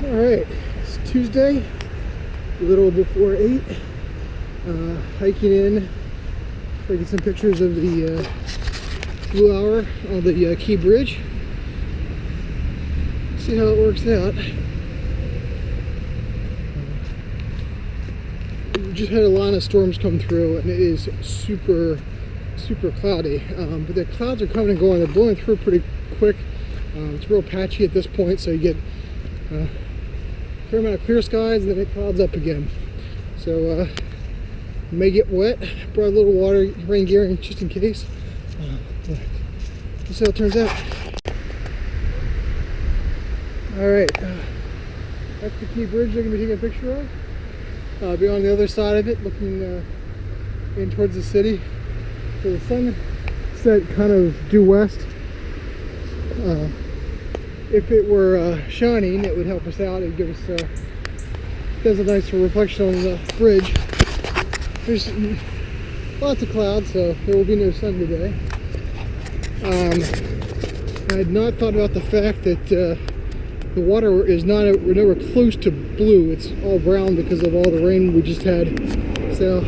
Alright, it's Tuesday, a little before 8. Hiking in, taking some pictures of the Blue Hour on the Key Bridge. See how it works out. We just had a line of storms come through and it is super cloudy. But the clouds are coming and going. They're blowing through pretty quick. It's real patchy at this point, so you get a fair amount of clear skies and then it clouds up again. So may get wet. Brought a little rain gear in just in case. We'll see how it turns out. Alright, that's the Key Bridge I'm going to be taking a picture of. I'll be on the other side of it, looking in towards the city. So the sun set kind of due west. If it were shining, it would help us out. It would give us does a nice reflection on the bridge. There's lots of clouds, so there will be no sun today. I had not thought about the fact that the water is nowhere close to blue. It's all brown because of all the rain we just had. So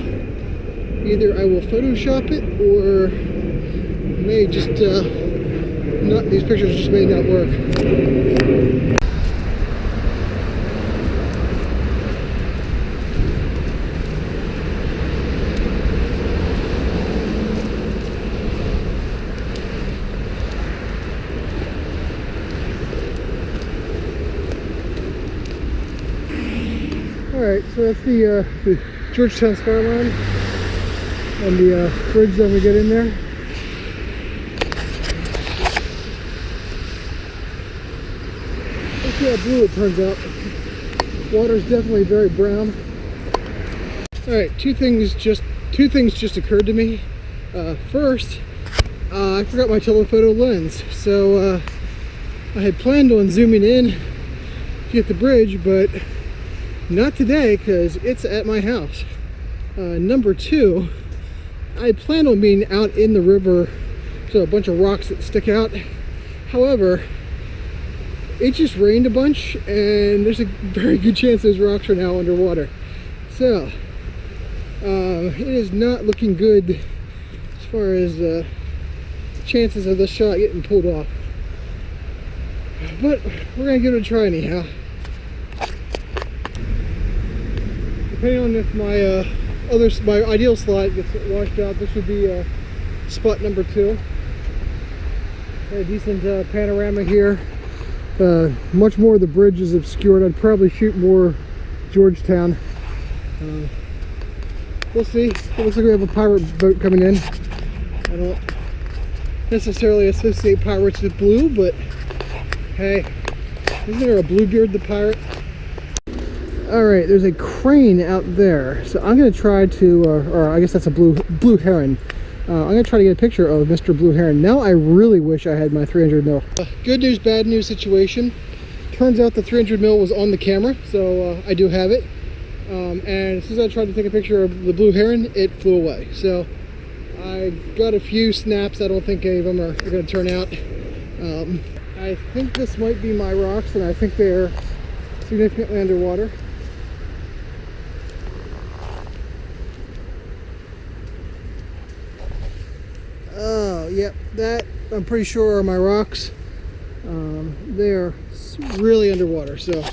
either I will Photoshop it or may just these pictures just may not work. Alright, so that's the Georgetown skyline and the bridge that we get in there. Let's see how blue it turns out. Water's definitely very brown. Alright, two things just occurred to me. First, I forgot my telephoto lens, so I had planned on zooming in to get the bridge, but not today because it's at my house. Number two, I planned on being out in the river, so a bunch of rocks that stick out. However, it just rained a bunch and there's a very good chance those rocks are now underwater. So, it is not looking good as far as chances of this shot getting pulled off. But we're gonna give it a try anyhow. Depending on if my ideal slide gets washed out, this should be spot number 2. A decent panorama here. Much more of the bridge is obscured. I'd probably shoot more Georgetown. We'll see. It looks like we have a pirate boat coming in. I don't necessarily associate pirates with blue, but hey, isn't there a Bluebeard the pirate? Alright, there's a crane out there, so I'm going to try to, or I guess that's a blue heron. I'm going to try to get a picture of Mr. Blue Heron. Now I really wish I had my 300 mil. Good news, bad news situation. Turns out the 300 mil was on the camera, so I do have it. And as soon as I tried to take a picture of the Blue Heron, it flew away. So I got a few snaps. I don't think any of them are going to turn out. I think this might be my rocks, and I think they're significantly underwater. Oh, yep, that I'm pretty sure are my rocks. They are really underwater, so a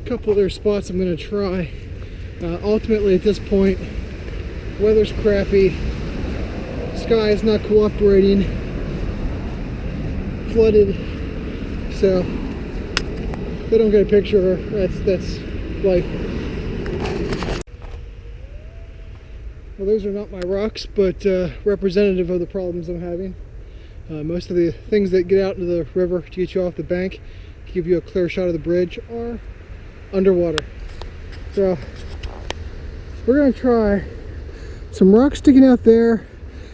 couple of their spots I'm going to try. Ultimately, at this point, weather's crappy, sky is not cooperating, flooded, so if they don't get a picture, that's life. Well, those are not my rocks, but representative of the problems I'm having. Most of the things that get out into the river to get you off the bank, to give you a clear shot of the bridge, are underwater. So we're going to try some rocks sticking out there,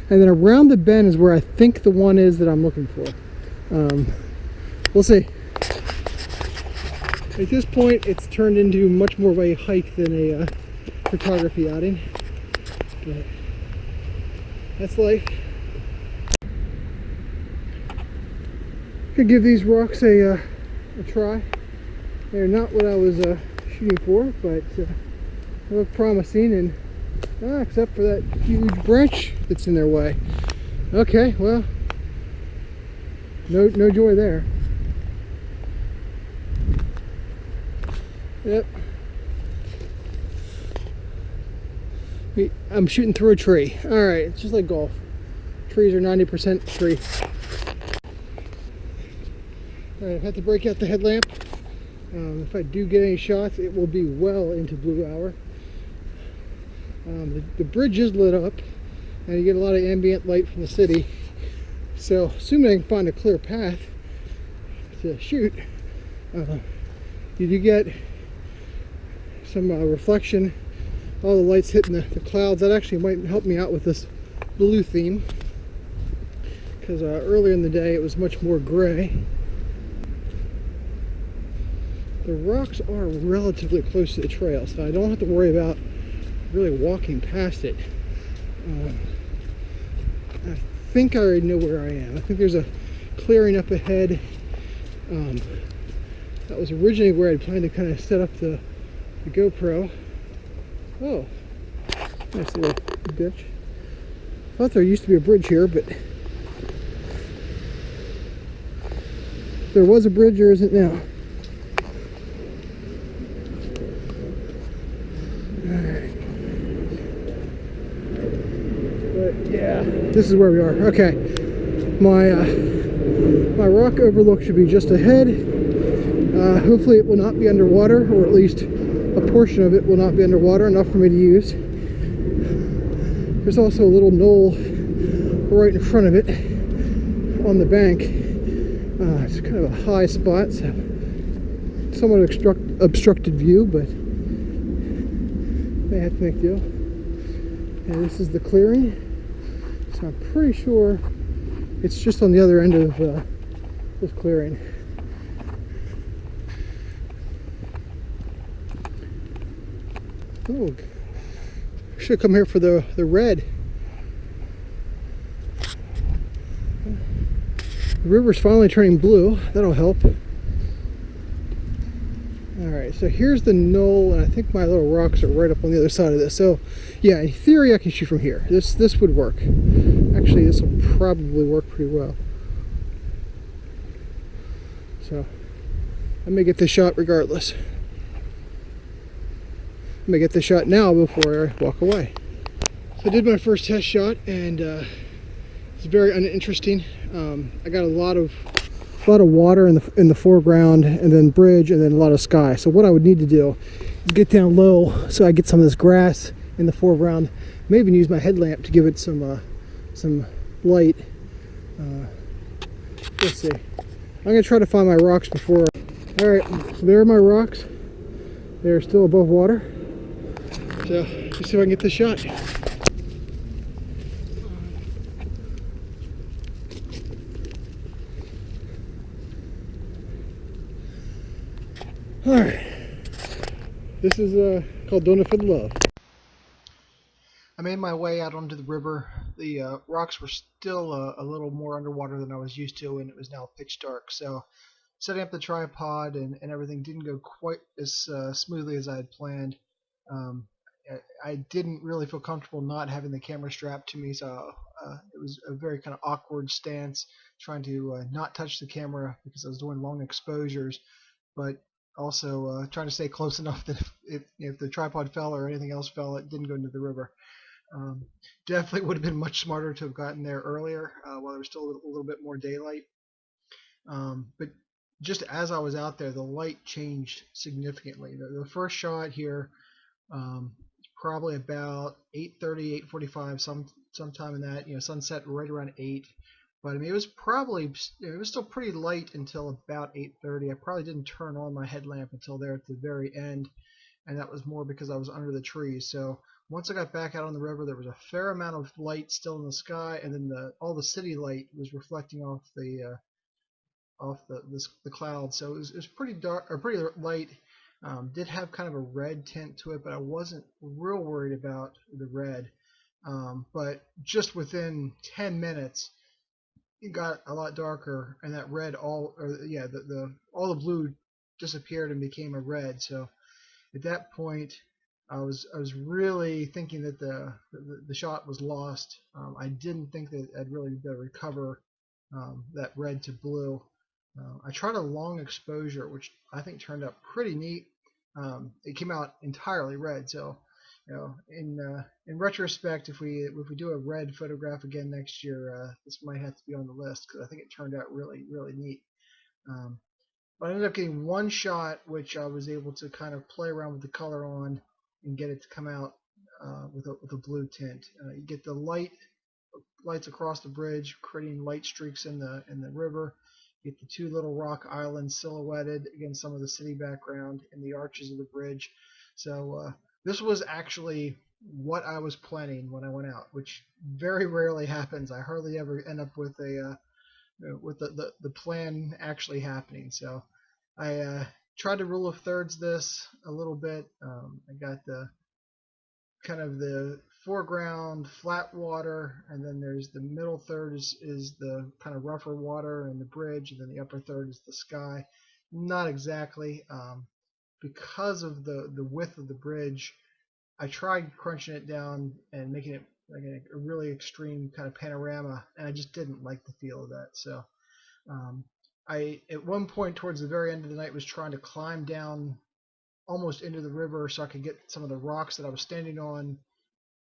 and then around the bend is where I think the one is that I'm looking for. We'll see. At this point, it's turned into much more of a hike than a photography outing. But that's life. Could give these rocks a try. They're not what I was shooting for, but they look promising, and except for that huge branch that's in their way. Okay, well, no joy there. Yep. I'm shooting through a tree. All right, it's just like golf. Trees are 90% tree. All right, I have to break out the headlamp. If I do get any shots, it will be well into blue hour. The bridge is lit up, and you get a lot of ambient light from the city. So, assuming I can find a clear path to shoot, you do get some reflection. All the lights hitting the clouds. That actually might help me out with this blue theme, because earlier in the day it was much more gray. The rocks are relatively close to the trail, so I don't have to worry about really walking past it. I think I already know where I am. I think there's a clearing up ahead. That was originally where I'd planned to kind of set up the GoPro. Oh, nice little ditch. I thought there used to be a bridge here, but there was a bridge, or is it now? Yeah, this is where we are. Okay, my rock overlook should be just ahead. Hopefully it will not be underwater, or at least a portion of it will not be underwater, enough for me to use. There's also a little knoll right in front of it on the bank. It's kind of a high spot, so somewhat obstructed view, but may have to make do. And this is the clearing. So I'm pretty sure it's just on the other end of this clearing. Oh, should come here for the red. The river's finally turning blue. That'll help. Alright, so here's the knoll, and I think my little rocks are right up on the other side of this. So, yeah, in theory I can shoot from here. This would work. Actually, this will probably work pretty well. So, I may get this shot regardless. I may get this shot now before I walk away. So I did my first test shot, and it's very uninteresting. I got a lot of water in the foreground, and then bridge, and then a lot of sky. So what I would need to do is get down low so I get some of this grass in the foreground. May even use my headlamp to give it some light. Let's see. I'm gonna try to find my rocks before. All right, so there are my rocks. They're still above water. So let's see if I can get this shot. All right, this is called Don't Offend Love. I made my way out onto the river. The rocks were still a little more underwater than I was used to, and it was now pitch dark. So setting up the tripod and everything didn't go quite as smoothly as I had planned. I didn't really feel comfortable not having the camera strapped to me, so it was a very kind of awkward stance, trying to not touch the camera because I was doing long exposures, but also trying to stay close enough that if the tripod fell or anything else fell, it didn't go into the river. Definitely would have been much smarter to have gotten there earlier while there was still a little bit more daylight. But just as I was out there, the light changed significantly. The first shot here, probably about 8:30, 8:45, sometime in that, sunset right around 8. But I mean, it was still pretty light until about 8:30. I probably didn't turn on my headlamp until there at the very end, and that was more because I was under the trees. So once I got back out on the river, there was a fair amount of light still in the sky, and then all the city light was reflecting off the clouds. So it was pretty dark, or pretty light. Did have kind of a red tint to it, but I wasn't real worried about the red. But just within 10 minutes, it got a lot darker, and that red all, or yeah, all the blue disappeared and became a red. So at that point, I was really thinking that the shot was lost. I didn't think that I'd really be able to recover that red to blue. I tried a long exposure, which I think turned out pretty neat. It came out entirely red, so in retrospect, if we do a red photograph again next year, this might have to be on the list because I think it turned out really really neat. Um, but I ended up getting one shot, which I was able to kind of play around with the color on and get it to come out with a blue tint. You get the lights across the bridge, creating light streaks in the river. You get the two little rock islands silhouetted against some of the city background in the arches of the bridge. So this was actually what I was planning when I went out, which very rarely happens. I hardly ever end up with the plan actually happening. So I tried to rule of thirds this a little bit. I got the kind of the foreground flat water, and then there's the middle third is the kind of rougher water and the bridge, and then the upper third is the sky. Not exactly, because of the width of the bridge. I tried crunching it down and making it like a really extreme kind of panorama, and I just didn't like the feel of that. So I at one point towards the very end of the night was trying to climb down almost into the river so I could get some of the rocks that I was standing on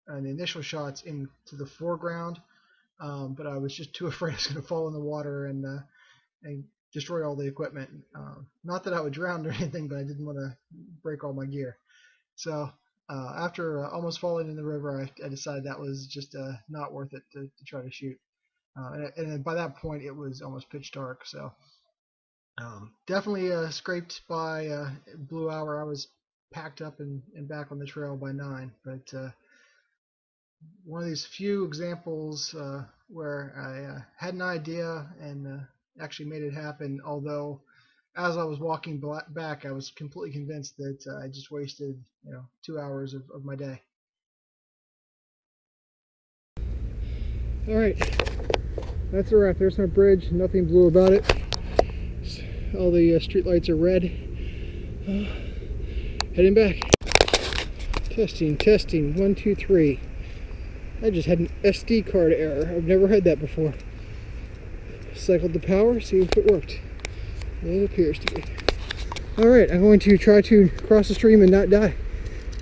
in the initial shots into the foreground, but I was just too afraid I was going to fall in the water and destroy all the equipment. Not that I would drown or anything, but I didn't want to break all my gear. So after almost falling in the river, I decided that was just not worth it to try to shoot. And by that point, it was almost pitch dark. So definitely scraped by blue hour. I was packed up and back on the trail by 9. But one of these few examples where I had an idea and actually made it happen. Although, as I was walking back, I was completely convinced that I just wasted 2 hours of my day. All right, that's a wrap. There's my bridge. Nothing blue about it. All the street lights are red. Heading back. Testing. 1, 2, 3. I just had an SD card error. I've never had that before. Cycled the power, see if it worked. It appears to be. Alright, I'm going to try to cross the stream and not die.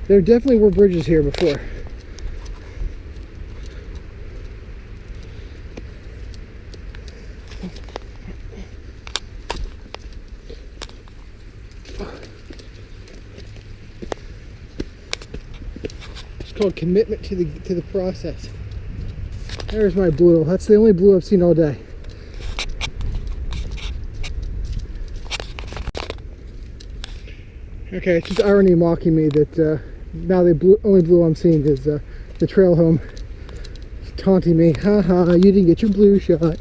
There definitely were bridges here before. It's called commitment to the process. There's my blue. That's the only blue I've seen all day. Okay, it's just irony mocking me that now the only blue I'm seeing is the trail home. It's taunting me. Haha, you didn't get your blue shot.